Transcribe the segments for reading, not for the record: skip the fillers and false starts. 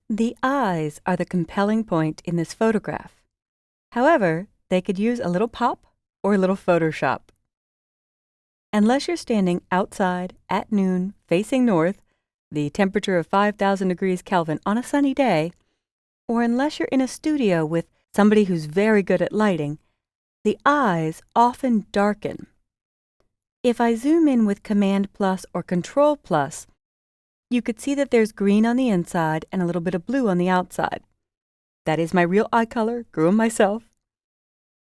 The eyes are the compelling point in this photograph. However, they could use a little pop or a little Photoshop. Unless you're standing outside at noon facing north, the temperature of 5,000 degrees Kelvin on a sunny day, or unless you're in a studio with somebody who's very good at lighting, the eyes often darken. If I zoom in with Command plus or Control plus, you could see that there's green on the inside and a little bit of blue on the outside. That is my real eye color, grew 'em myself.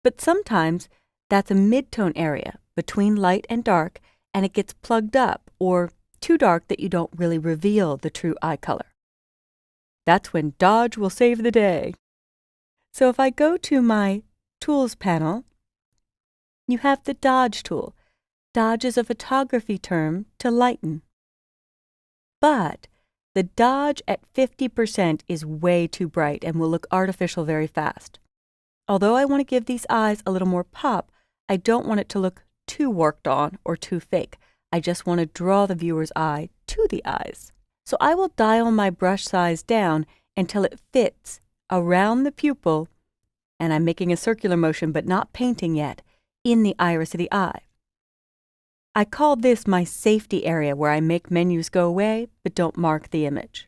But sometimes that's a mid-tone area between light and dark, and it gets plugged up or too dark that you don't really reveal the true eye color. That's when Dodge will save the day. So if I go to my Tools panel, you have the Dodge tool. Dodge is a photography term to lighten. But the Dodge at 50% is way too bright and will look artificial very fast. Although I want to give these eyes a little more pop, I don't want it to look too worked on or too fake. I just want to draw the viewer's eye to the eyes. So I will dial my brush size down until it fits around the pupil, and I'm making a circular motion but not painting yet, in the iris of the eye. I call this my safety area where I make menus go away but don't mark the image.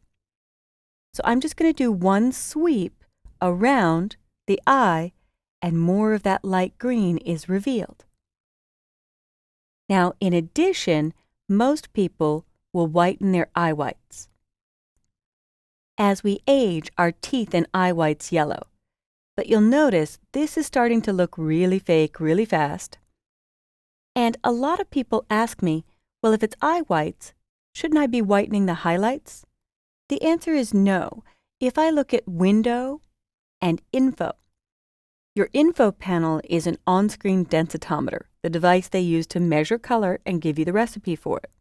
So I'm just going to do one sweep around the eye, and more of that light green is revealed. Now, in addition, most people will whiten their eye whites. As we age, our teeth and eye whites yellow. But you'll notice this is starting to look really fake really fast. And a lot of people ask me, well, if it's eye whites, shouldn't I be whitening the highlights? The answer is no. If I look at Window and Info, your Info panel is an on-screen densitometer, the device they use to measure color and give you the recipe for it.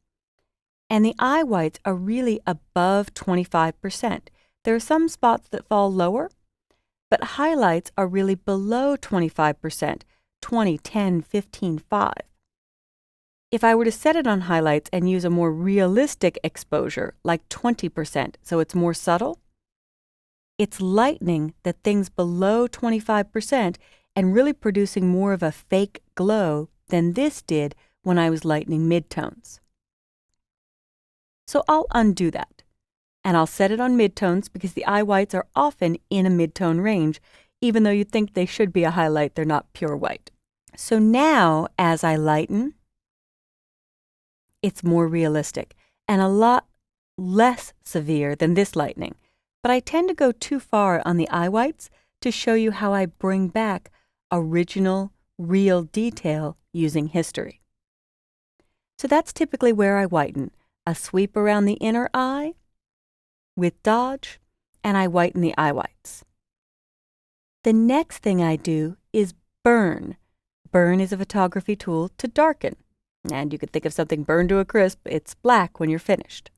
And the eye whites are really above 25%. There are some spots that fall lower, but highlights are really below 25%, 20, 10, 15, 5. If I were to set it on highlights and use a more realistic exposure, like 20%, so it's more subtle, it's lightening the things below 25% and really producing more of a fake glow than this did when I was lightening midtones. So I'll undo that, and I'll set it on midtones because the eye whites are often in a midtone range, even though you'd think they should be a highlight, they're not pure white. So now, as I lighten, it's more realistic and a lot less severe than this lightening. But I tend to go too far on the eye whites to show you how I bring back original, real detail using history. So that's typically where I whiten. A sweep around the inner eye with Dodge, and I whiten the eye whites. The next thing I do is burn. Burn is a photography tool to darken. And you could think of something burned to a crisp. It's black when you're finished.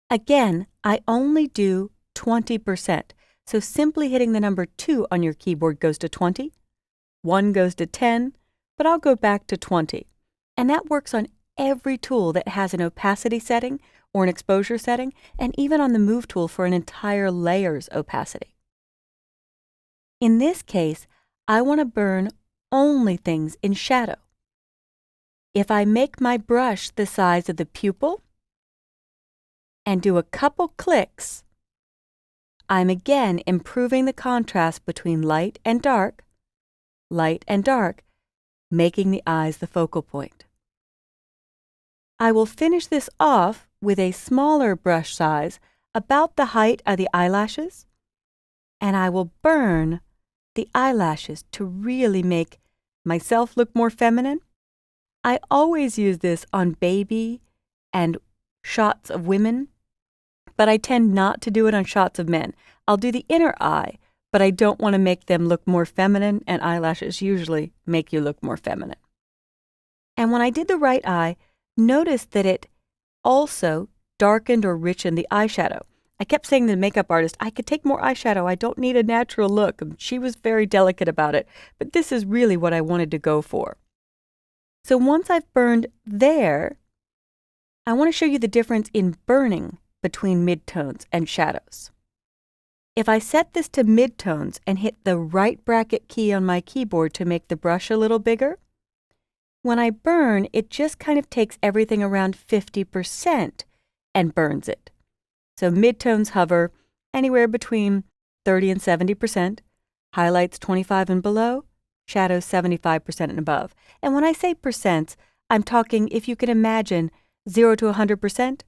Again, I only do 20%. So simply hitting the number 2 on your keyboard goes to 20. 1 goes to 10, but I'll go back to 20. And that works on every tool that has an opacity setting or an exposure setting, and even on the Move tool for an entire layer's opacity. In this case, I want to burn only things in shadow. If I make my brush the size of the pupil and do a couple clicks, I'm again improving the contrast between light and dark, making the eyes the focal point. I will finish this off with a smaller brush size, about the height of the eyelashes, and I will burn the eyelashes to really make myself look more feminine. I always use this on baby and shots of women, but I tend not to do it on shots of men. I'll do the inner eye, but I don't want to make them look more feminine, and eyelashes usually make you look more feminine. And when I did the right eye, notice that it also darkened or richened the eyeshadow. I kept saying to the makeup artist, I could take more eyeshadow. I don't need a natural look. She was very delicate about it, but this is really what I wanted to go for. So once I've burned there, I want to show you the difference in burning between midtones and shadows. If I set this to midtones and hit the right bracket key on my keyboard to make the brush a little bigger, when I burn, it just kind of takes everything around 50% and burns it. So midtones hover anywhere between 30 and 70%, highlights 25 and below, shadows 75% and above. And when I say percents, I'm talking, if you can imagine, 0 to 100%,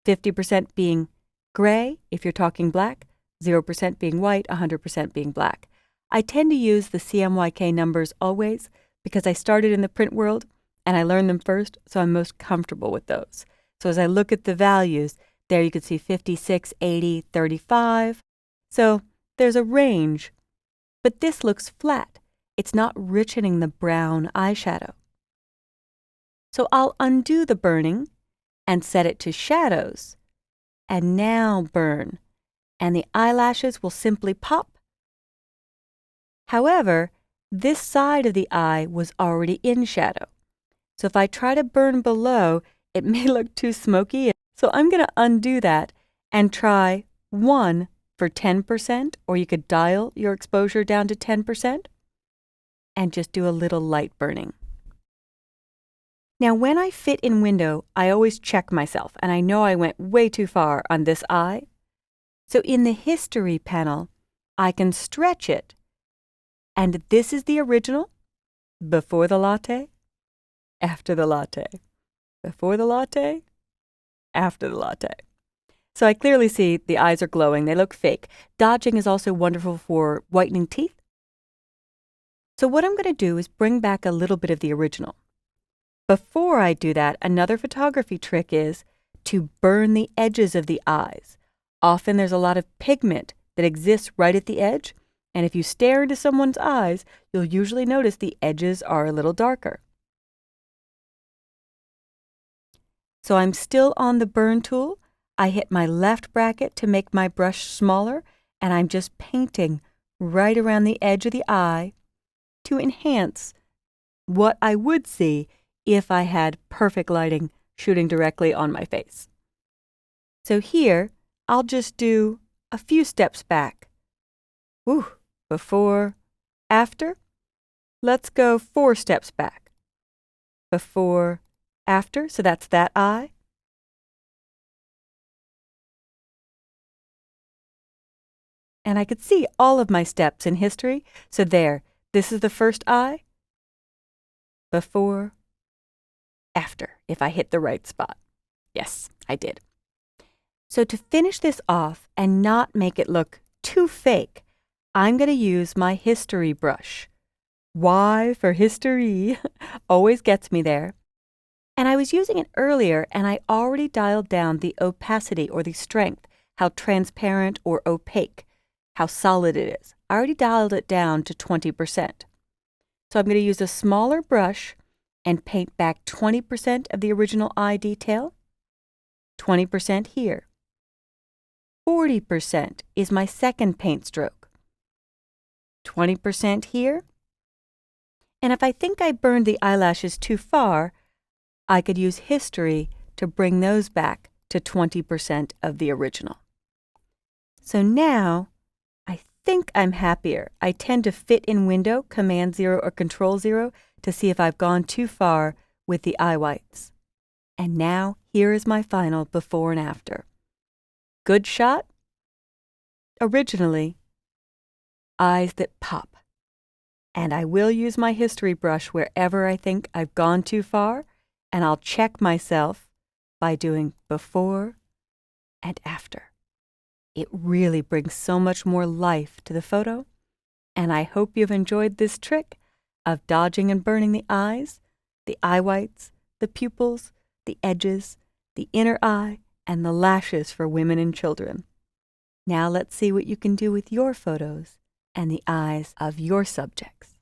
50% being gray, if you're talking black, 0% being white, 100% being black. I tend to use the CMYK numbers always because I started in the print world and I learned them first, so I'm most comfortable with those. So as I look at the values, there you can see 56, 80, 35. So there's a range, but this looks flat. It's not richening the brown eyeshadow. So I'll undo the burning and set it to shadows, and now burn, and the eyelashes will simply pop. However, this side of the eye was already in shadow. So if I try to burn below, it may look too smoky. So I'm going to undo that and try 1 for 10%, or you could dial your exposure down to 10% and just do a little light burning. Now, when I fit in window, I always check myself, and I know I went way too far on this eye. So in the history panel, I can stretch it. And this is the original, before the latte, after the latte, before the latte, after the latte. So I clearly see the eyes are glowing. They look fake. Dodging is also wonderful for whitening teeth. So what I'm going to do is bring back a little bit of the original. Before I do that, another photography trick is to burn the edges of the eyes. Often there's a lot of pigment that exists right at the edge, and if you stare into someone's eyes, you'll usually notice the edges are a little darker. So I'm still on the burn tool. I hit my left bracket to make my brush smaller, and I'm just painting right around the edge of the eye to enhance what I would see if I had perfect lighting shooting directly on my face. So here, I'll just do a few steps back. Woo, before, after. Let's go 4 steps back. Before, after, so that's that eye. And I could see all of my steps in history. So there, this is the first eye. Before, after, if I hit the right spot. Yes, I did. So to finish this off and not make it look too fake, I'm going to use my history brush. Y for history always gets me there. And I was using it earlier, and I already dialed down the opacity or the strength, how transparent or opaque, how solid it is. I already dialed it down to 20%. So I'm going to use a smaller brush and paint back 20% of the original eye detail, 20% here. 40% is my second paint stroke, 20% here. And if I think I burned the eyelashes too far, I could use history to bring those back to 20% of the original. So now, I think I'm happier. I tend to fit in window, Command 0 or Control 0, to see if I've gone too far with the eye whites. And now, here is my final before and after. Good shot? Originally, eyes that pop. And I will use my history brush wherever I think I've gone too far, and I'll check myself by doing before and after. It really brings so much more life to the photo, and I hope you've enjoyed this trick of dodging and burning the eyes, the eye whites, the pupils, the edges, the inner eye, and the lashes for women and children. Now let's see what you can do with your photos and the eyes of your subjects.